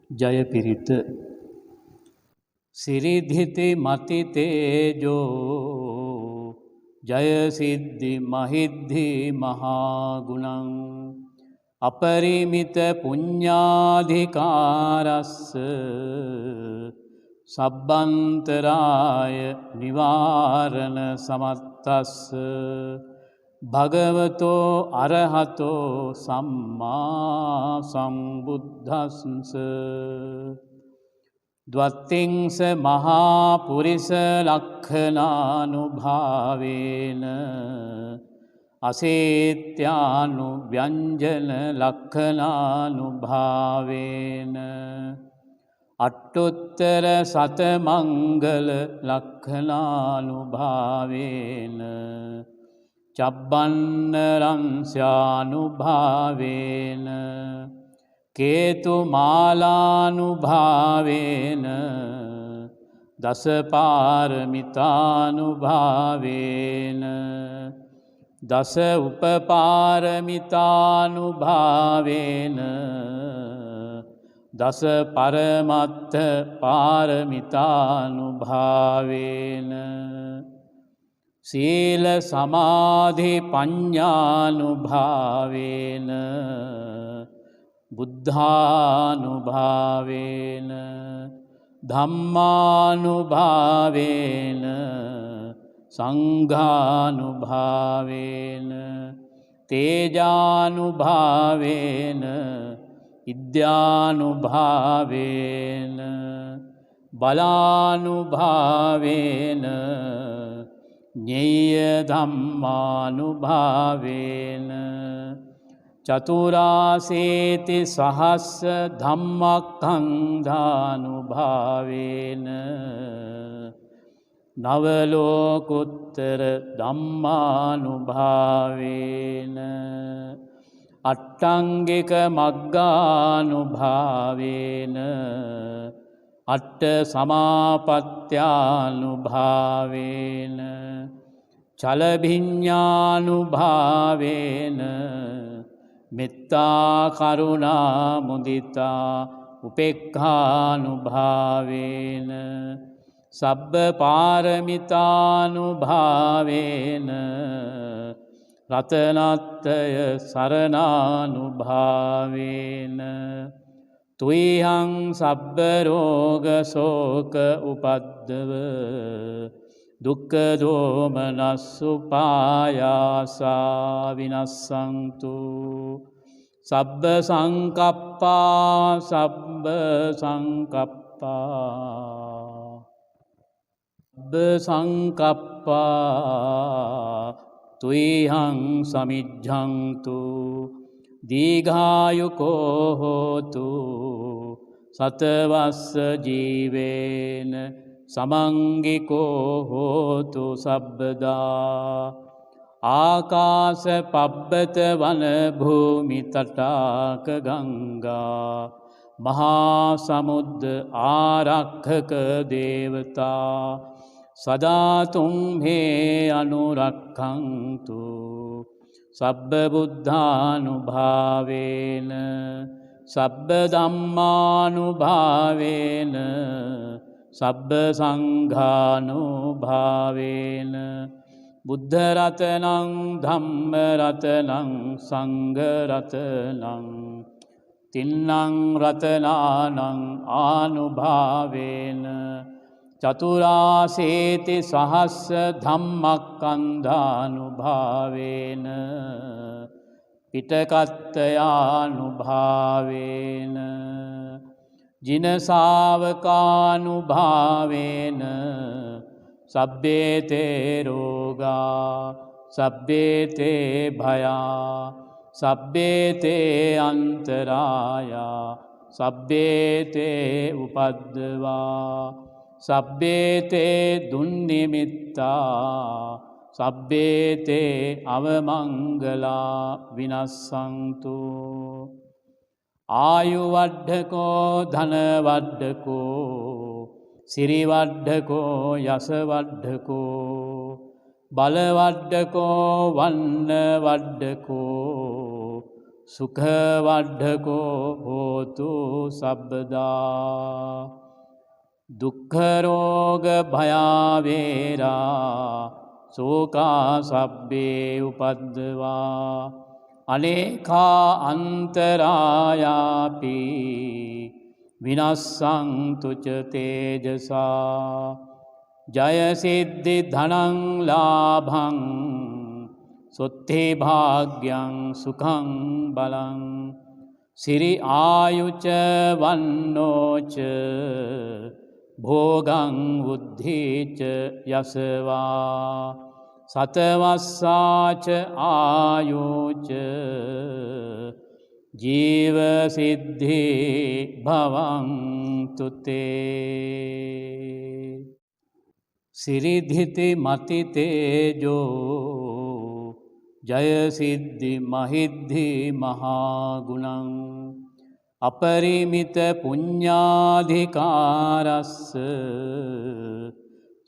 ජයපිරිත සිරිධිති මති තේජෝ ජයසිද්ධි මහිද්ධි මහාගුණං අපරිමිත පුඤ්ඤාධිකාරස්ස සබ්බන්තරාය නිවාරණ සමත්තස්ස භගවතෝ අරහතෝ සම්මා සම්බුද්දස්ස ද්වත්තිංස මහා පුරිස ලක්ඛනානුභාවේන අසේත්‍යානු ව්‍යංජන ලක්ඛනානුභාවේන අට්ඨුත්තර සතමංගල ලක්ඛනානුභාවේන චබ්බන්නරංස්යානුභාවේන කේතුමාලානුභාවේන දසපාරමිතානුභාවේන දස උපපාරමිතානුභාවේන දස පරමත්ත පාරමිතානුභාවේන සීල සමාධි පඤ්ඤානුභාවේන බුද්ධානුභාවේන ධම්මානුභාවේන සංඝානුභාවේන තේජානුභාවේන ඉද්‍යානුභාවේන බලානුභාවේන ඤේය ධම්මානුභාවේන චතුරාසේති සහස්ස ධම්මක්ඛන්ධානුභාවේන නවලෝකුත්තර ධම්මානුභාවේන අට්ඨංගික මග්ගානුභාවේන අට්ඨ සමාපත්ත්‍යානුභාවේන චලභිඤ්ඤානුභාවේන මෙත්තා කරුණා මුදිතා උපේක්ඛානුභාවේන සබ්බ පාරමිතානුභාවේන රතනත්තය සරණානුභාවේන තුයිහං සබ්බ රෝග සෝක උපද්දව දුක්ඛ දෝමනස්සු පායාසා විනස්සන්තු සබ්බ සංකප්පා සබ්බ සංකප්පා තුයිහං සමිජ්ජන්තු දීඝායුකෝ හෝතු සතවස්ස ජීවේන සමංගිකෝ හෝතු සබ්බදා ආකාස පබ්බත වන භූමි තටාක ගංගා මහා සමුද්ද ආරක්ඛක දේවතා සදා තුම්හේ අනුරක්ඛන්තු සබ්බ බුද්ධානුභාවේන සබ්බ ධම්මානුභාවේන සබ්බ සංඝානුභාවේන බුද්ධ රතනං ධම්ම රතනං සංඝ රතනං තින්නං රතනානං ආනුභාවේන චතුරාසේති සහස්ස ධම්මක්ඛන්ධානුභාවේන පිටකත්තයානුභාවේන ජින ශාවකානුභාවේන සබ්බේතේ රෝගා සබ්බේතේ භයා සබ්බේතේ අන්තරායා සබ්බේතේ උපද්දවා සබ්බේතේ දුන්නිමිත්තා සබ්බේතේ අවමංගලා විනස්සන්තු ආයුවඩ්ඩකෝ ධනවඩ්ඩකෝ සිරිවඩ්ඩකෝ යසවඩ්ඩකෝ බලවඩ්ඩකෝ වන්නවඩ්ඩකෝ සුඛවඩ්ඩකෝ හෝතු සබ්බදා දුක්ඛරෝග භයාවේරා සෝකා සබ්බේ උපද්දවා අනේකා අන්තරායාපි විනස්සන්තු ච තේජසා ජයසිද්ධි ධනං ලාභං සොත්ථි භාග්‍යං සුඛං බලං සිරි ආයුච වන්නෝච භෝගං බුද්ධිච යසවා සතවස්සාච ආයුච ජීවසිද්ධි භවන්තු තේ සිරිධිති මති තේජෝ ජයසිද්ධි මහිද්ධි මහාගුණං අපරිමිත පුඤ්ඤාධිකාරස්ස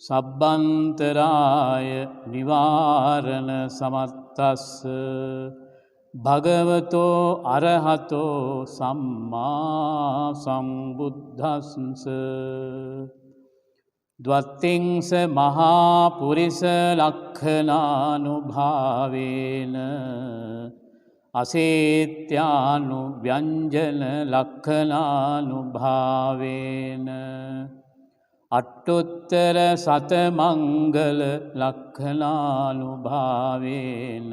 සබ්බන්තරාය නිවාරණ සමත්තස්ස භගවතෝ අරහතෝ සම්මා සම්බුද්දස්ස ද්වත්තිංස මහා පුරිස ලක්ඛනානුභාවේන අසේත්‍යානු ව්‍යංජන ලක්ඛනානුභාවේන අට්ඨුත්තර සතමංගල ලක්ඛනානුභාවේන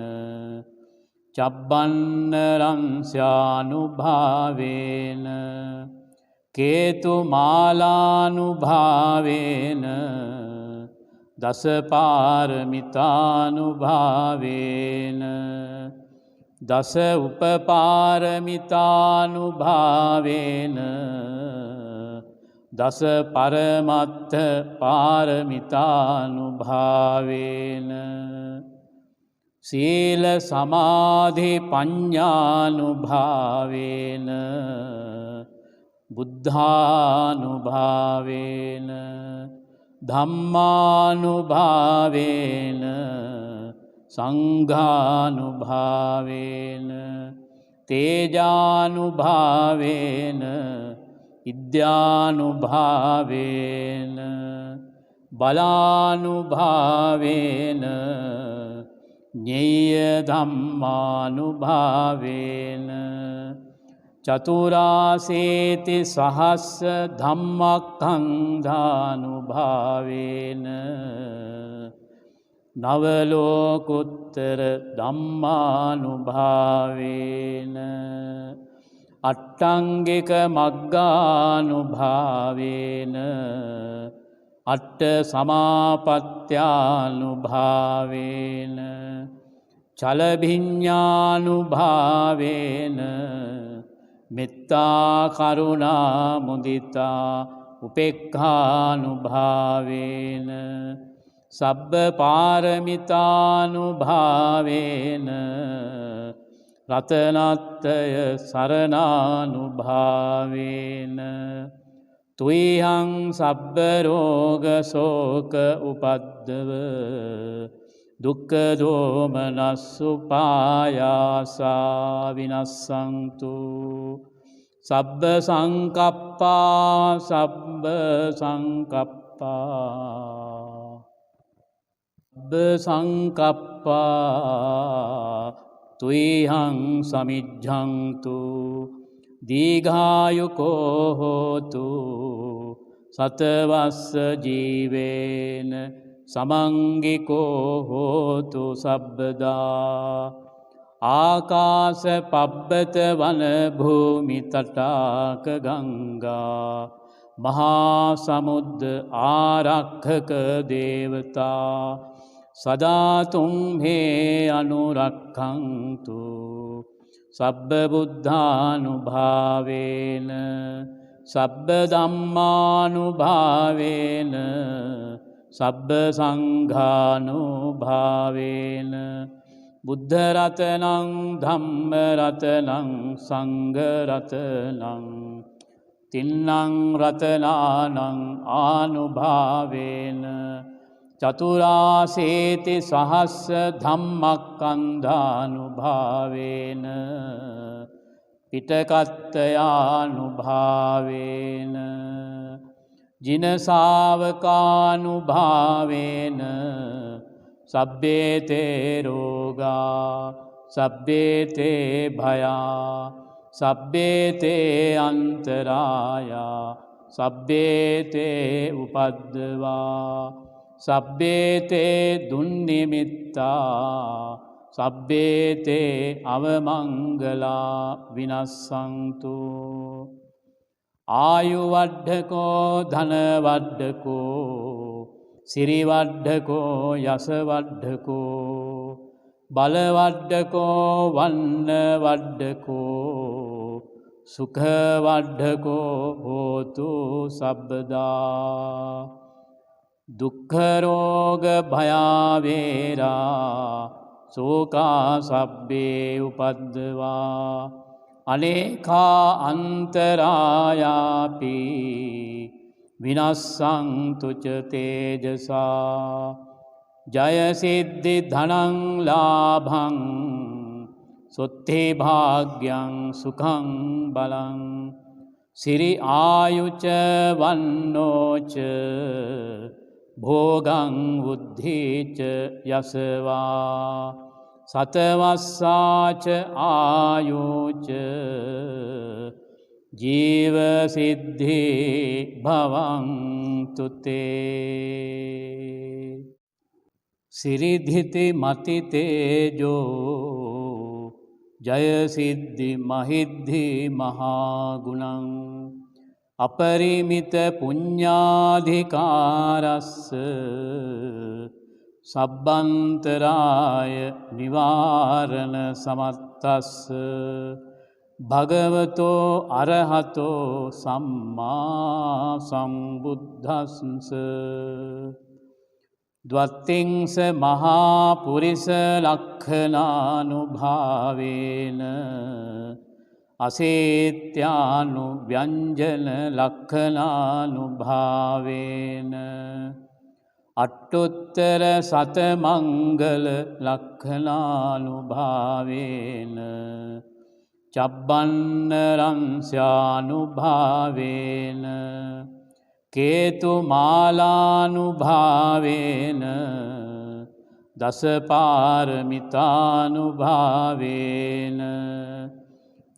චබ්බන්න රංස්යානුභාවේන කේතු මාලානුභාවේන දසපාරමිතානුභාවේන දස උපපාරමිතානුභාවේන දස පරමත්ථ පාරමිතානුභාවේන සීල සමාධි පඤ්ඤානුභාවේන බුද්ධානුභාවේන ධම්මානුභාවේන සංඝානුභාවේන තේජානුභාවේන ඉද්‍යානුභාවේන බලානුභාවේන ඤේය ධම්මානුභාවේන චතුරාසේති සහස්ස ධම්මක්ඛන්ධානුභාවේන නවලෝකුත්තර ධම්මානුභාවේන අට්ඨංගික මග්ගානුභාවේන අට්ඨ සමාපත්ත්‍යානුභාවේන චලභිඤ්ඤානුභාවේන මෙත්තා කරුණා මුදිතා උපේක්ඛානුභාවේන සබ්බ පාරමිතානුභාවේන රතනත්තය සරණානුභාවේන තුයිහං සබ්බ රෝග සෝක උපද්දව දුක්ඛ දෝමනස්සුපායාසා විනස්සන්තු සබ්බ සංකප්පා සබ්බ සංකප්පා තුයිහං සමිජ්ජන්තු දීඝායුකෝ හෝතු සතවස්ස ජීවේන සමංගිකෝ හෝතු සබ්බදා ආකාස පබ්බත වන භූමි තටාක ගංගා මහා සමුද්ද ආරක්ඛක දේවතා සදාතුම් හේ අනුරක්ඛන්තු සබ්බ බුද්ධානුභාවේන සබ්බ ධම්මානුභාවේන සබ්බ සංඝානුභාවේන බුද්ධ රතනං ධම්ම රතනං සංඝ රතනං තින්නං රතනානං ආනුභාවේන චතුරාසේති සහස්ස ධම්මක්ඛන්ධානුභාවේන පිටකත්තයානුභාවේන ජිනසාවකානුභාවේන සබ්බේතේ රෝගා සබ්බේතේ භයා සබ්බේතේ අන්තරායා සබ්බේතේ උපද්දවා සබ්බේතේ දුන්නිමිත්තා සබ්බේතේ අවමංගලා විනස්සන්තු ආයුවඩ්ඩකෝ ධනවඩ්ඩකෝ සිරිවඩ්ඩකෝ යසවඩ්ඩකෝ බලවඩ්ඩකෝ වන්නවඩ්ඩකෝ සුඛවඩ්ඩකෝ හෝතු සබ්බදා දුක්ඛරෝග භයාවේරා සෝකා සබ්බේ උපද්දවා අනේකා අන්තරායාපි විනස්සන්තුච තේජසා ජයසිද්ධි ධනං ලාභං සොත්ති භාග්‍යං සුඛං බලං සිරි ආයුච වන්නෝච භෝගං බුද්ධිච යසවා සතවස්සාච ආයුච ජීවසිද්ධි භවන්තු තේ සිරිධිති මති තේජෝ ජයසිද්ධි මහිද්ධි මහාගුණං අපරිමිත පුඤ්ඤාධිකාරස්ස සබ්බන්තරාය නිවාරණ සමත්තස්ස භගවතෝ අරහතෝ සම්මා සම්බුද්දස්ස ද්වත්තිංස මහා පුරිස ලක්ඛනානුභාවේන අසේත්‍යානු ව්‍යංජන ලක්ඛනානුභාවේන අට්ඨුත්තර සතමංගල ලක්ඛනානුභාවේන චබ්බන්නරංස්යානුභාවේන කේතුමාලානුභාවේන දසපාරමිතානුභාවේන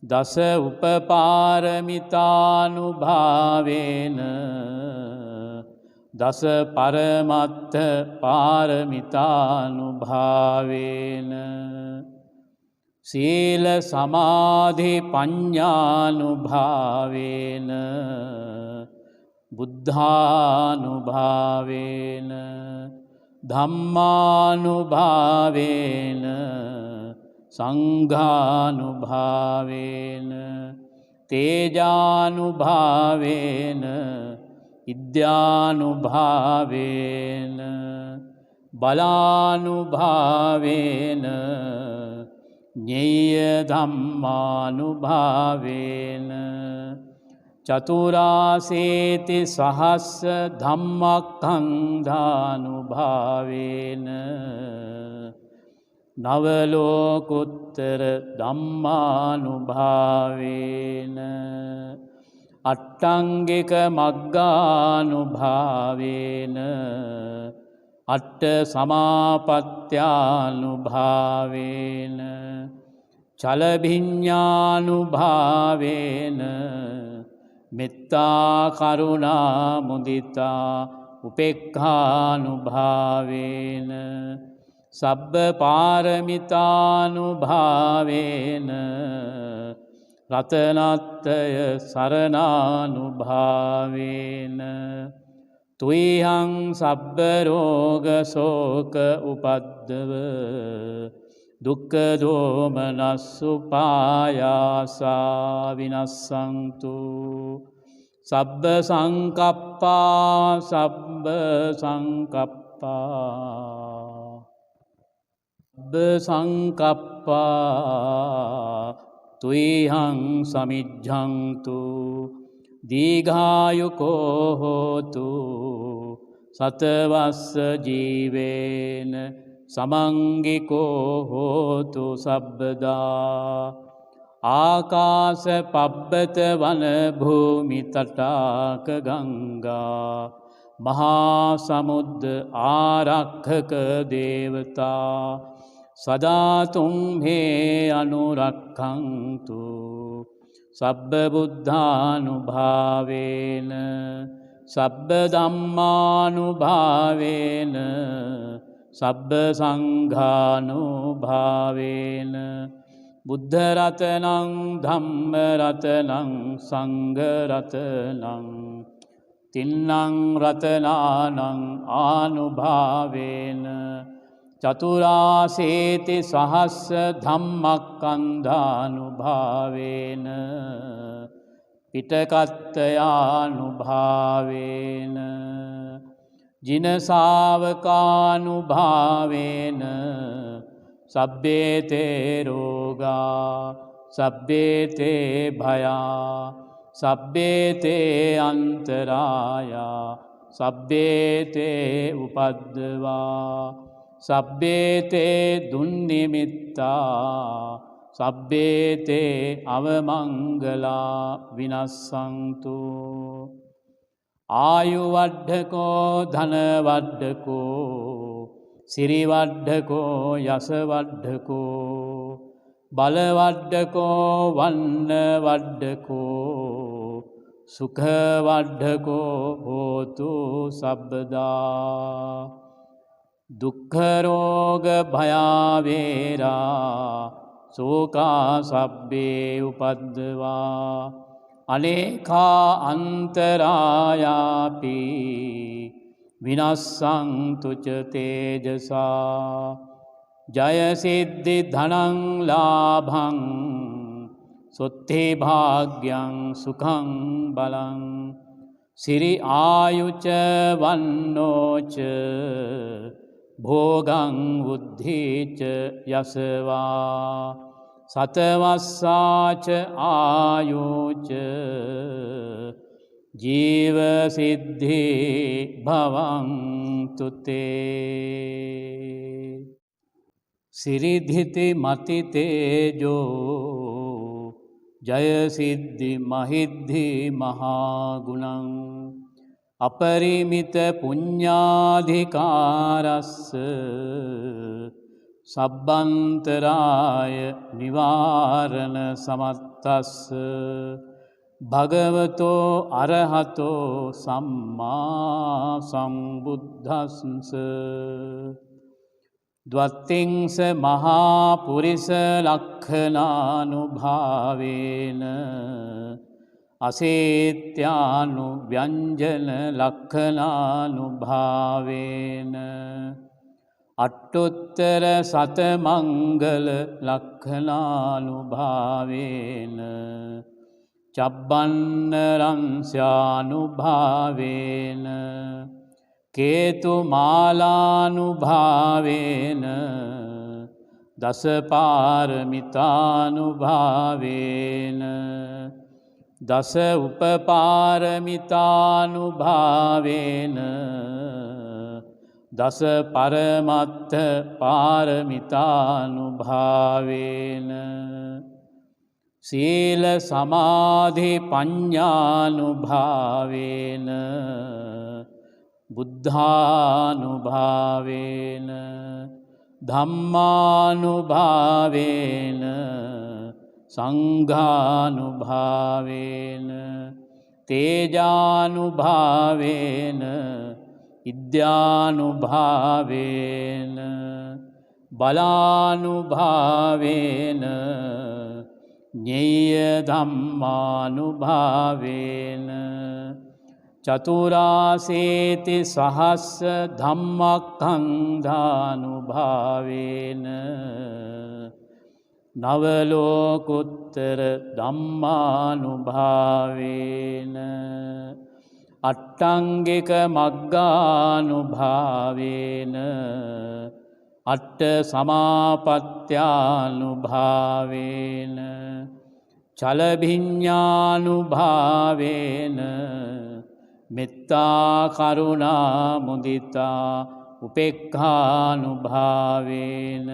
දස උපපාරමිතානුභාවේන දස පරමත්ත පාරමිතානුභාවේන සීල සමාධි පඤ්ඤානුභාවේන බුද්ධානුභාවේන ධම්මානුභාවේන සංඝානුභාවේන තේජානුභාවේන ඉද්‍යානුභාවේන බලානුභාවේන ඤේය ධම්මානුභාවේන චතුරාසේති සහස්ස ධම්මක්ඛන්ධානුභාවේන නවලෝකුත්තර ධම්මානුභාවේන අට්ඨංගික මග්ගානුභාවේන අට්ඨ සමාපත්ත්‍යානුභාවේන චලභිඤ්ඤානුභාවේන මෙත්තා කරුණා මුදිතා උපේක්ඛානුභාවේන සබ්බ පාරමිතානුභාවේන රතනත්තය සරණානුභාවේන තුයිහං සබ්බ රෝග සෝක උපද්දව දුක්ඛ දෝමනස්සුපායාසා විනස්සන්තු සබ්බ සංකප්පා සබ්බ සංකප්පා තුයිහං සමිජ්ජන්තු දීඝායුකෝ හෝතු සතවස්ස ජීවේන සමංගිකෝ හෝතු සබ්බදා ආකාස පබ්බත වන භූමි තටාක ගංගා මහා සමුද්ද ආරක්ඛක දේවතා සදාතුම් හේ අනුරක්ඛන්තු සබ්බ බුද්ධානුභාවේන සබ්බ ධම්මානුභාවේන සබ්බ සංඝානුභාවේන බුද්ධ රතනං ධම්ම රතනං සංඝ රතනං තින්නං රතනානං ආනුභාවේන චතුරාසේති සහස්ස ධම්මක්ඛන්ධානුභාවේන පිටකත්තයානුභාවේන ජින ශාවකානුභාවේන සබ්බේතේ රෝගා සබ්බේතේ භයා සබ්බේතේ අන්තරායා සබ්බේතේ උපද්දවා සබ්බේතේ දුන්නිමිත්තා සබ්බේතේ අවමංගලා විනස්සන්තු ආයුවඩ්ඩකෝ ධනවඩ්ඩකෝ සිරිවඩ්ඩකෝ යසවඩ්ඩකෝ බලවඩ්ඩකෝ වන්නවඩ්ඩකෝ සුඛවඩ්ඩකෝ හෝතු සබ්බදා දුක්ඛරෝග භයාවේරා සෝකා සබ්බේ උපද්දවා අනේකා අන්තරායාපි විනස්සන්තු ච තේජසා ජය සිද්ධි ධනං ලාභං සොත්ථි භාග්‍යං සුඛං බලං සිරි ආයුච වන්නෝච භෝගං බුද්ධිච යසවා සතවස්සාච ආයුච ජීව සිද්ධි භවන්තු තේ සිරිධිති මති තේජෝ ජය සිද්ධි මහිද්ධි මහාගුණං අපරිමිත පුඤ්ඤාධිකාරස්ස සබ්බන්තරාය නිවාරණ සමත්තස්ස භගවතෝ අරහතෝ සම්මා සම්බුද්දස්ස ද්වත්තිංස මහා පුරිස ලක්ඛනානුභාවේන අසේත්‍යානු ව්‍යංජන ලක්ඛනානුභාවේන අට්ඨුත්තර සතමංගල ලක්ඛනානුභාවේන චබ්බන්න රංස්යානුභාවේන කේතු මාලානුභාවේන දසපාරමිතානුභාවේන දස උපපාරමිතානුභාවේන දස පරමත්ත පාරමිතානුභාවේන සීල සමාධි පඤ්ඤානුභාවේන බුද්ධානුභාවේන ධම්මානුභාවේන සංඝානුභාවේන තේජානුභාවේන ඉද්‍යානුභාවේන බලානුභාවේන ඤේය ධම්මානුභාවේන චතුරාසේති සහස්ස ධම්මක්ඛන්ධානුභාවේන නවලෝකුත්තර ධම්මානුභාවේන අට්ඨංගික මග්ගානුභාවේන අට්ඨ සමාපත්ත්‍යානුභාවේන චලභිඤ්ඤානුභාවේන මෙත්තා කරුණා මුදිතා උපේක්ඛානුභාවේන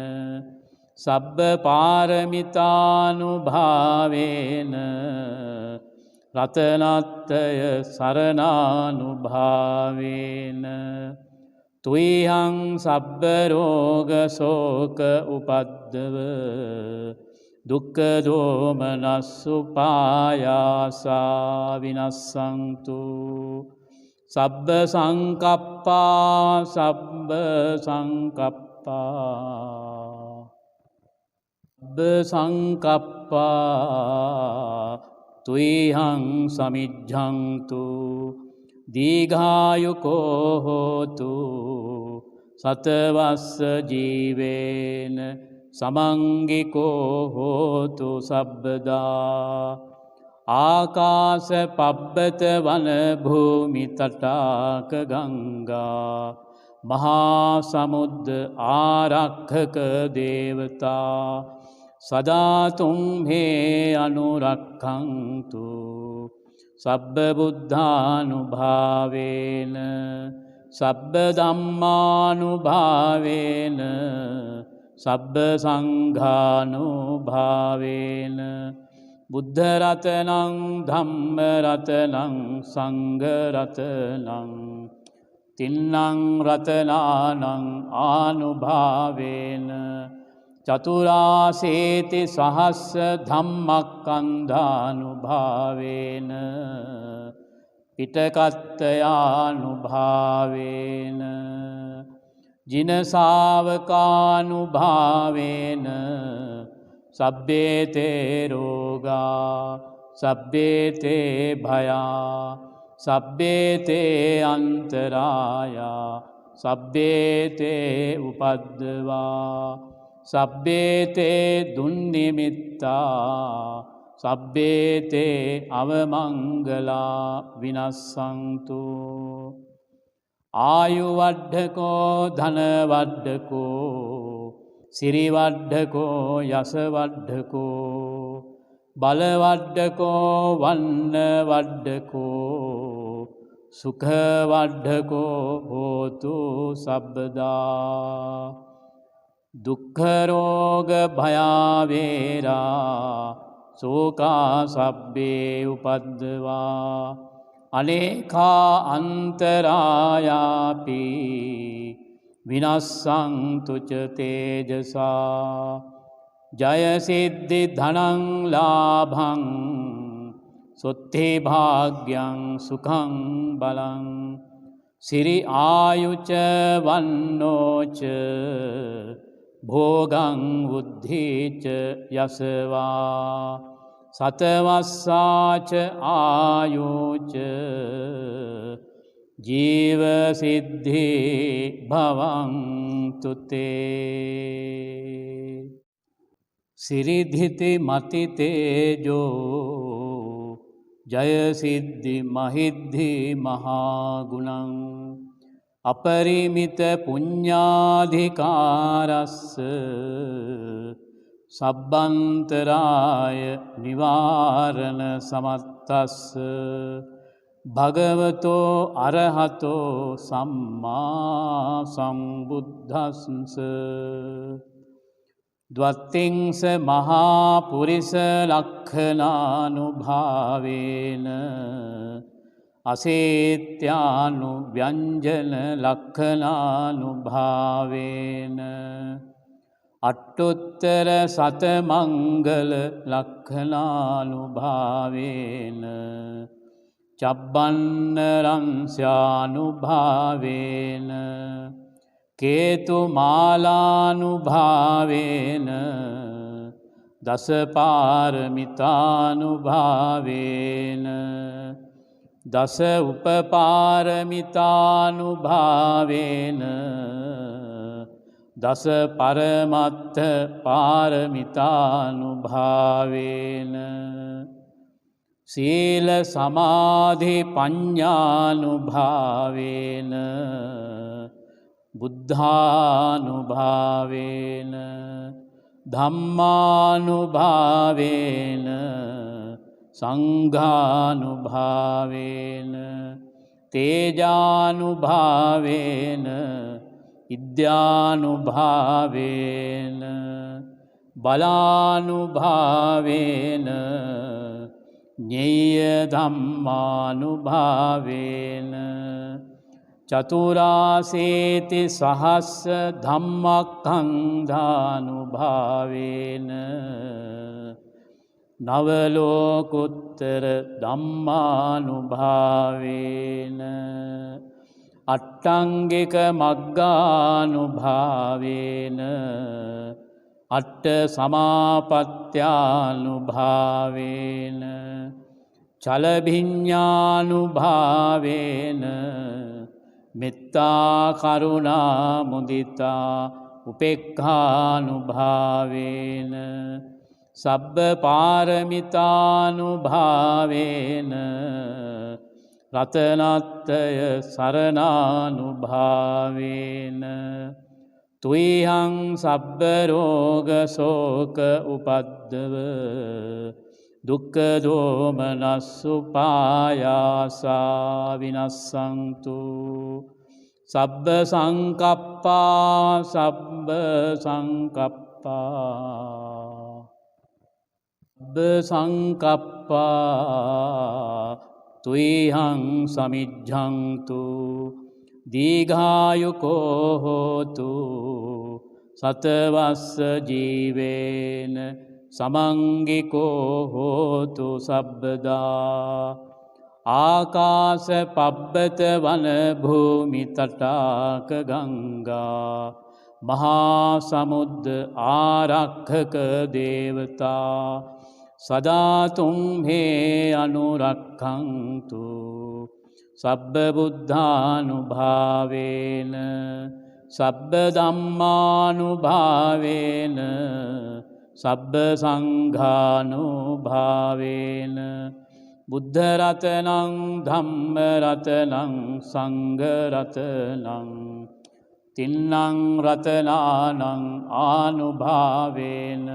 සබ්බ පාරමිතානුභාවේන රතනත්තය සරණානුභාවේන තුයිහං සබ්බ රෝග සෝක උපද්දව දුක්ඛ දෝමනස්සුපායාසා විනස්සන්තු සබ්බ සංකප්පා සබ්බ සංකප්පා තුයිහං සමිජ්ජන්තු දීඝායුකෝ හෝතු සතවස්ස ජීවේන සමංගිකෝ හෝතු සබ්බදා ආකාස පබ්බත වන භූමි තටාක ගංගා මහා සමුද්ද ආරක්ඛක දේවතා සදාතුම් හේ අනුරක්ඛන්තු සබ්බ බුද්ධානුභාවේන සබ්බ ධම්මානුභාවේන සබ්බ සංඝානුභාවේන බුද්ධ රතනං ධම්ම රතනං සංඝ රතනං තින්නං රතනානං ආනුභාවේන චතුරාසේති සහස්ස ධම්මක්ඛන්ධානුභාවේන පිටකත්තයානුභාවේන ජින ශාවකානුභාවේන සබ්බේතේ රෝගා සබ්බේතේ භයා සබ්බේතේ අන්තරායා සබ්බේතේ උපද්දවා සබ්බේතේ දුන්නිමිත්තා සබ්බේතේ අවමංගලා විනස්සන්තු ආයුවඩ්ඩකෝ ධනවඩ්ඩකෝ සිරිවඩ්ඩකෝ යසවඩ්ඩකෝ බලවඩ්ඩකෝ වන්නවඩ්ඩකෝ සුඛවඩ්ඩකෝ හෝතු සබ්බදා දුක්ඛරෝග භයාවේරා සෝකා සබ්බේ උපද්දවා අනේකා අන්තරායාපි විනස්සන්තු ච තේජසා ජය සිද්ධි ධනං ලාභං සොත්ථි භාග්‍යං සුඛං බලං සිරි ආයුච වන්නෝච භෝගං බුද්ධිච යසවා සතවස්සාච ආයුච ජීව සිද්ධි භවන්තු තේ සිරිධිති මති තේජෝ ජය සිද්ධි මහිද්ධි මහා ගුණං අපරිමිත පුඤ්ඤාධිකාරස්ස සබ්බන්තරාය නිවාරණ සමත්තස්ස භගවතෝ අරහතෝ සම්මා සම්බුද්දස්ස ද්වත්තිංස මහා පුරිස ලක්ඛනානුභාවේන අසේත්‍යානු ව්‍යංජන ලක්ඛනානුභාවේන අට්ඨුත්තර සතමංගල ලක්ඛනානුභාවේන චබ්බන්න රංස්යානුභාවේන කේතු මාලානුභාවේන දසපාරමිතානුභාවේන දස උපපාරමිතානුභාවේන දස පරමත්ත පාරමිතානුභාවේන සීල සමාධි පඤ්ඤානුභාවේන බුද්ධානුභාවේන ධම්මානුභාවේන සංඝානුභාවේන තේජානුභාවේන ඉද්‍යානුභාවේන බලානුභාවේන ඤේය ධම්මානුභාවේන චතුරාසේති සහස්ස ධම්මක්ඛන්ධානුභාවේන නවලෝකුත්තර ධම්මානුභාවේන අට්ඨංගික මග්ගානුභාවේන අට්ඨ සමාපත්ත්‍යානුභාවේන චලභිඤ්ඤානුභාවේන මෙත්තා කරුණා මුදිතා උපේක්ඛානුභාවේන සබ්බ පාරමිතානුභාවේන රතනත්තය සරණානුභාවේන තුයිහං සබ්බ රෝග සෝක උපද්දව දුක්ඛ දෝමනස්සුපායාසා විනස්සන්තු සබ්බ සංකප්පා සබ්බ සංකප්පා තුයිහං සමිජ්ජන්තු දීඝායුකෝ හෝතු සතවස්ස ජීවේන සමංගිකෝ හෝතු සබ්බදා ආකාස පබ්බත වන භූමි තටාක ගංගා මහා සමුද්ද ආරක්ඛක දේවතා සදාතුම් හේ අනුරක්ඛන්තු සබ්බ බුද්ධානුභාවේන සබ්බ ධම්මානුභාවේන සබ්බ සංඝානුභාවේන බුද්ධ රතනං ධම්ම රතනං සංඝ රතනං තින්නං රතනානං ආනුභාවේන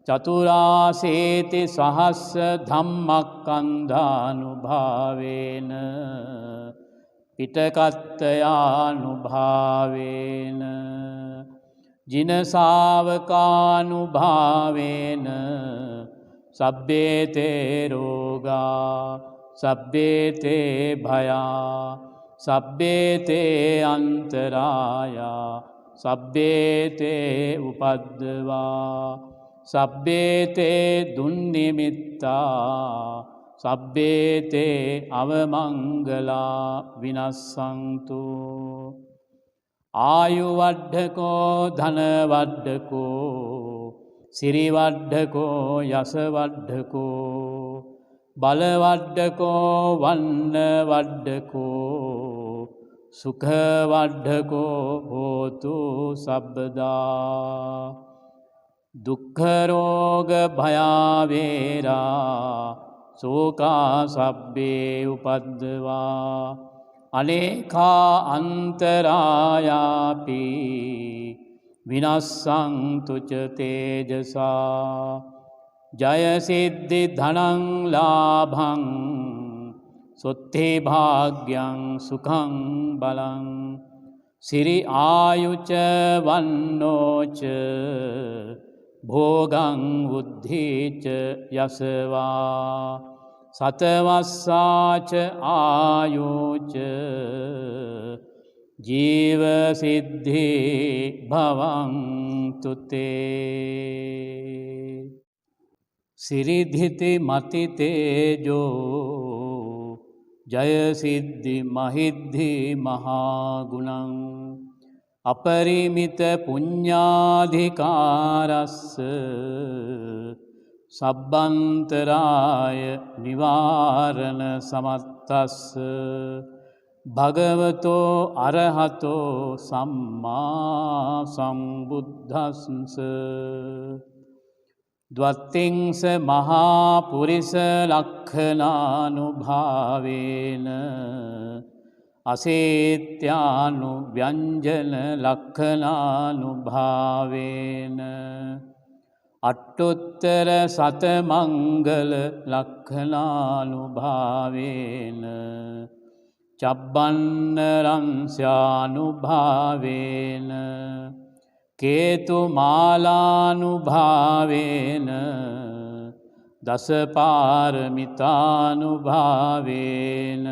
චතුරාසේති සහස්ස ධම්මක්ඛන්ධානුභාවේන පිටකත්තයානුභාවේන ජින ශාවකානුභාවේන සබ්බේතේ රෝගා සබ්බේතේ භයා සබ්බේතේ අන්තරායා සබ්බේතේ උපද්දවා සබ්බේතේ දුන්නිමිත්තා සබ්බේතේ අවමංගලා විනස්සන්තු ආයුවඩ්ඩකෝ ධනවඩ්ඩකෝ සිරිවඩ්ඩකෝ යසවඩ්ඩකෝ බලවඩ්ඩකෝ වන්නවඩ්ඩකෝ සුඛවඩ්ඩකෝ හෝතු සබ්බදා දුක්ඛරෝග භයාවේරා සෝකා සබ්බේ උපද්දවා අනේකා අන්තරායාපි විනස්සන්තු ච තේජසා ජය සිද්ධි ධනං ලාභං සොත්ථි භාග්‍යං සුඛං බලං සිරි ආයුච වන්නෝච භෝගං බුද්ධිච යසවා සතවස්සාච ආයුච ජීව සිද්ධි භවන්තු තේ සිරිධිති මති තේජෝ ජය සිද්ධි මහිද්ධි මහා ගුණං අපරිමිත පුඤ්ඤාධිකාරස්ස සබ්බන්තරාය නිවාරණ සමත්තස්ස භගවතෝ අරහතෝ සම්මා සම්බුද්දස්ස ද්වත්තිංස මහා පුරිස ලක්ඛනානුභාවේන අසේත්‍යානු ව්‍යංජන ලක්ඛනානුභාවේන අට්ඨුත්තර සතමංගල ලක්ඛනානුභාවේන චබ්බන්න රංස්යානුභාවේන කේතුමාලානුභාවේන දසපාරමිතානුභාවේන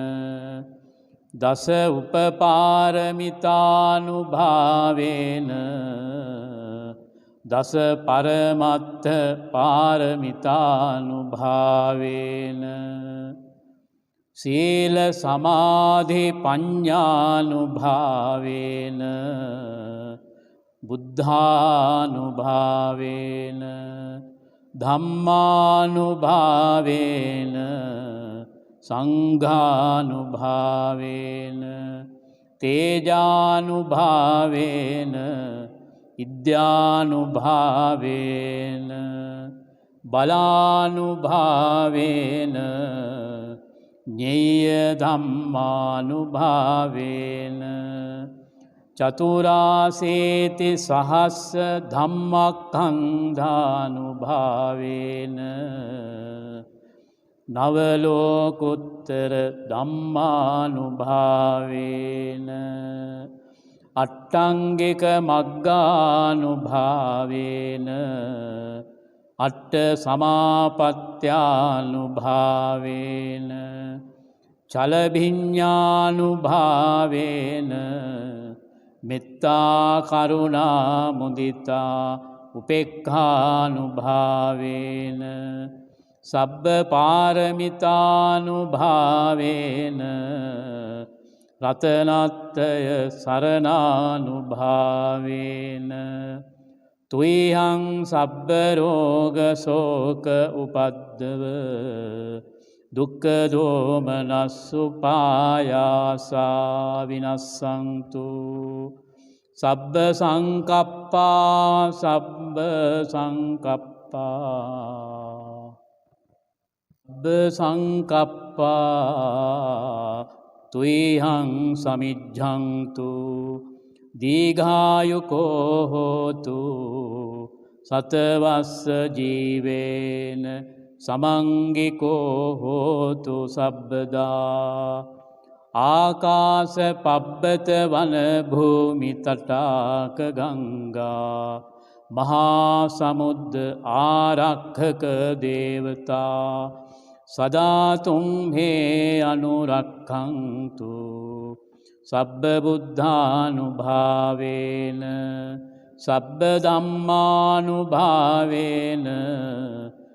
දස උපපාරමිතානුභාවේන දස පරමත්ත පාරමිතානුභාවේන සීල සමාධි පඤ්ඤානුභාවේන බුද්ධානුභාවේන ධම්මානුභාවේන සංඝානුභාවේන තේජානුභාවේන ඉද්‍යානුභාවේන බලානුභාවේන ඤේය ධම්මානුභාවේන චතුරාසේති සහස්ස ධම්මක්ඛන්ධානුභාවේන නවලෝකුත්තර ධම්මානුභාවේන අට්ඨංගික මග්ගානුභාවේන අට්ඨ සමාපත්ත්‍යානුභාවේන චලභිඤ්ඤානුභාවේන මෙත්තා කරුණා මුදිතා උපේක්ඛානුභාවේන සබ්බ පාරමිතානුභාවේන රතනත්තය සරණානුභාවේන තුයිහං සබ්බ රෝග සෝක උපද්දව දුක්ඛ දෝමනස්සුපායාසා විනස්සන්තු සබ්බ සංකප්පා සබ්බ සංකප්පා තුයිහං සමිජ්ජන්තු දීඝායුකෝ හෝතු සතවස්ස ජීවේන සමංගිකෝ හෝතු සබ්බදා ආකාස පබ්බත වන භූමි තටාක ගංගා මහා සමුද්ද ආරක්ඛක දේවතා සදා තුම්හේ අනුරක්ඛන්තු සබ්බ බුද්ධානුභාවේන සබ්බ ධම්මානුභාවේන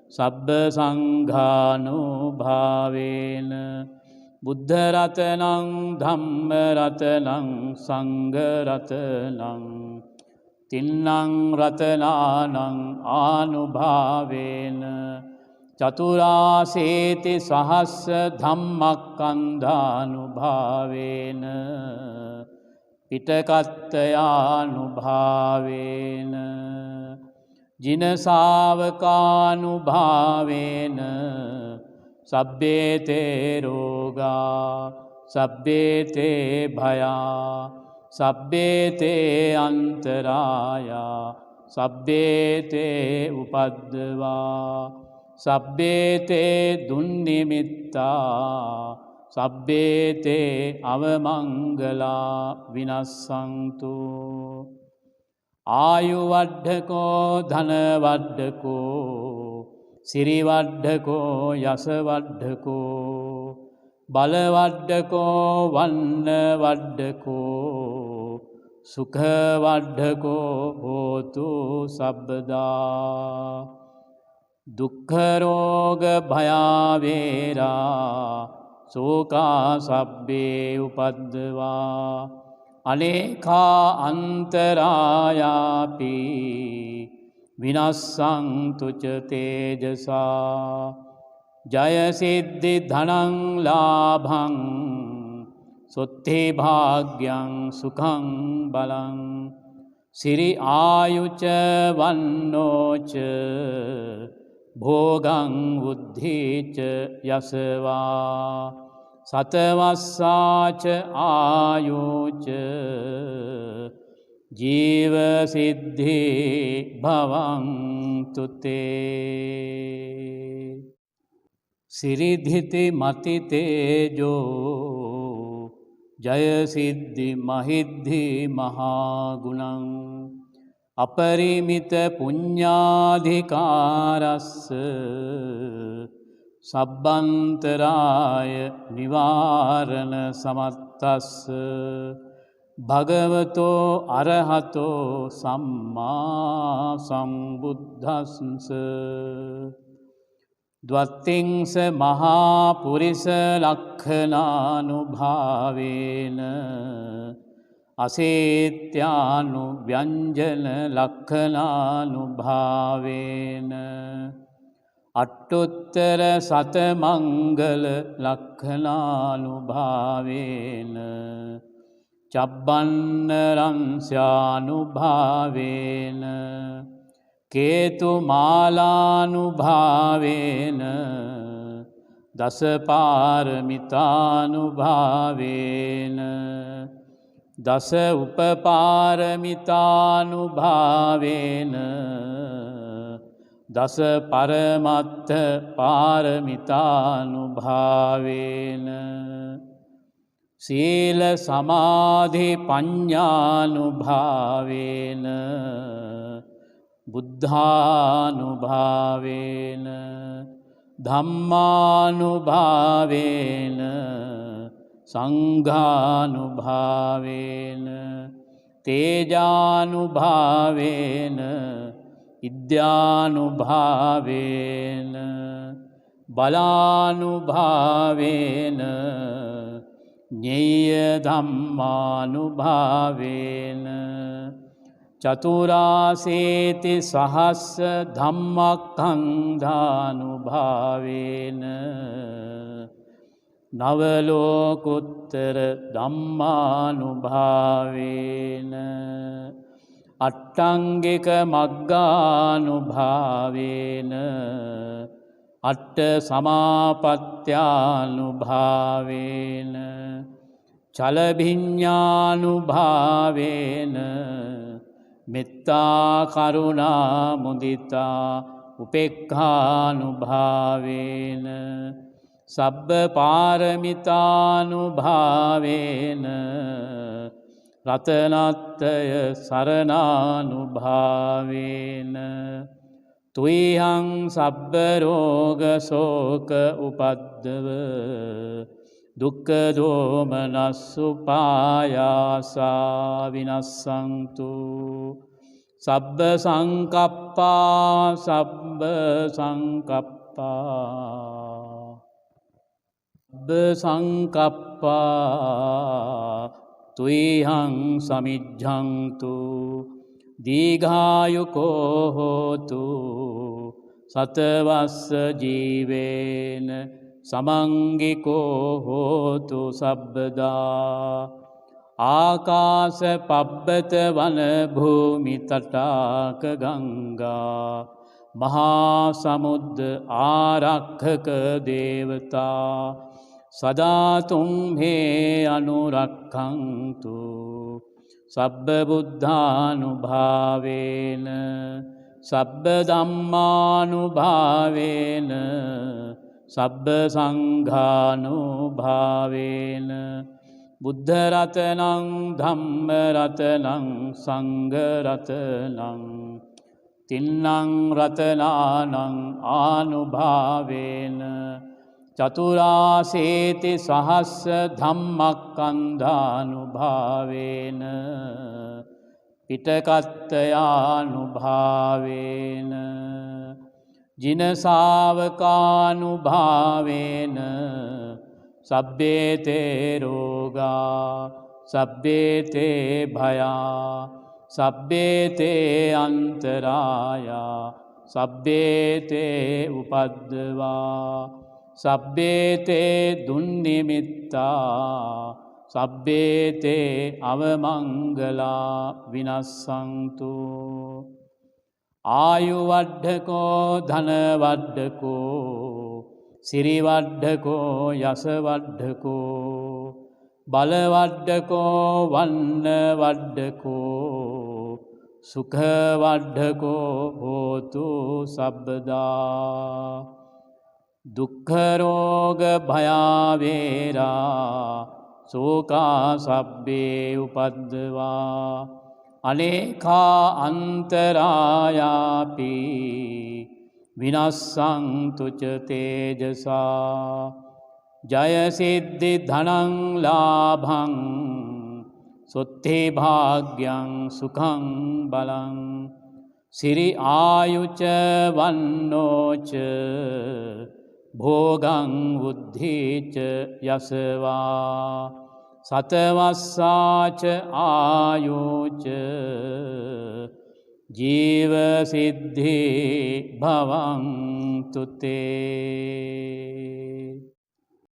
සබ්බ සංඝානුභාවේන බුද්ධ රතනං ධම්ම රතනං සංඝ රතනං තින්නං රතනානං ආනුභාවේන චතුරාසේති සහස්ස ධම්මක්ඛන්ධානුභාවේන පිටකත්තයානුභාවේන ජින ශාවකානුභාවේන සබ්බේතේ රෝගා සබ්බේතේ භයා සබ්බේතේ අන්තරායා සබ්බේතේ උපද්දවා සබ්බේතේ දුන්නිමිත්තා සබ්බේතේ අවමංගලා විනස්සන්තු ආයුවඩ්ඩකෝ ධනවඩ්ඩකෝ සිරිවඩ්ඩකෝ යසවඩ්ඩකෝ බලවඩ්ඩකෝ වන්නවඩ්ඩකෝ සුඛවඩ්ඩකෝ හෝතු සබ්බදා දුක්ඛරෝග භයාවේරා සෝකා සබ්බේ උපද්දවා අනේකා අන්තරායාපි විනස්සන්තු ච තේජසා ජය සිද්ධි ධනං ලාභං සොත්ථි භාග්‍යං සුඛං බලං සිරි ආයුච වන්නෝච භෝගං බුද්ධිච යසවා සතවස්සාච ආයුච ජීව සිද්ධි භවන්තු තේ සිරිධිති මති තේජෝ ජය සිද්ධි මහිද්ධි මහා ගුණං අපරිමිත පුඤ්ඤාධිකාරස්ස සබ්බන්තරාය නිවාරණ සමත්තස්ස භගවතෝ අරහතෝ සම්මා සම්බුද්දස්ස ද්වත්තිංස මහා පුරිස ලක්ඛනානුභාවේන අසේත්‍යානු ව්‍යංජන ලක්ඛනානුභාවේන අට්ඨුත්තර සතමංගල ලක්ඛනානුභාවේන චබ්බන්නරංස්යානුභාවේන කේතුමාලානුභාවේන දසපාරමිතානුභාවේන දස උපපාරමිතානුභාවේන දස පරමත්ත පාරමිතානුභාවේන සීල සමාධි පඤ්ඤානුභාවේන බුද්ධානුභාවේන ධම්මානුභාවේන සංඝානුභාවේන තේජානුභාවේන ඉද්‍යානුභාවේන බලානුභාවේන ඤේය ධම්මානුභාවේන චතුරාසේති සහස්ස ධම්මක්ඛන්ධානුභාවේන නවලෝකුත්තර ධම්මානුභාවේන අට්ඨංගික මග්ගානුභාවේන අට්ඨ සමාපත්ත්‍යානුභාවේන චලභිඤ්ඤානුභාවේන මෙත්තා කරුණා මුදිතා උපේක්ඛානුභාවේන සබ්බ පාරමිතානුභාවේන රතනත්තය සරණානුභාවේන තුයිහං සබ්බ රෝග සෝක උපද්දව දුක්ඛ දෝමනස්සුපායාසා විනස්සන්තු සබ්බ සංකප්පා සබ්බ සංකප්පා තුයිහං සමිජ්ජන්තු දීඝායුකෝ හෝතු සතවස්ස ජීවේන සමංගිකෝ හෝතු සබ්බදා ආකාස පබ්බත වන භූමි තටාක ගංගා මහා සමුද්ද ආරක්ඛක දේවතා සදාතුම් හේ අනුරක්ඛන්තු සබ්බ බුද්ධානුභාවේන සබ්බ ධම්මානුභාවේන සබ්බ සංඝානුභාවේන බුද්ධ රතනං ධම්ම රතනං සංඝ රතනං තින්නං රතනානං ආනුභාවේන චතුරාසේති සහස්ස ධම්මක්ඛන්ධානුභාවේන පිටකත්තයානුභාවේන ජින ශාවකානුභාවේන සබ්බේතේ රෝගා සබ්බේතේ භයා සබ්බේතේ අන්තරායා සබ්බේතේ උපද්දවා සබ්බේතේ දුන්නිමිත්තා සබ්බේතේ අවමංගලා විනස්සන්තු ආයුවඩ්ඩකෝ ධනවඩ්ඩකෝ සිරිවඩ්ඩකෝ යසවඩ්ඩකෝ බලවඩ්ඩකෝ වන්නවඩ්ඩකෝ සුඛවඩ්ඩකෝ හෝතු සබ්බදා දුක්ඛරෝග භයාවේරා සෝකා සබ්බේ උපද්දවා අනේකා අන්තරායාපි විනස්සන්තුච තේජසා ජයසිද්ධි ධනං ලාභං සොත්තේ භාග්‍යං සුඛං බලං සිරි ආයුච වන්නෝච භෝගං බුද්ධිච යසවා සතවස්සාච ආයුච ජීවසිද්ධි භවන්තුතේ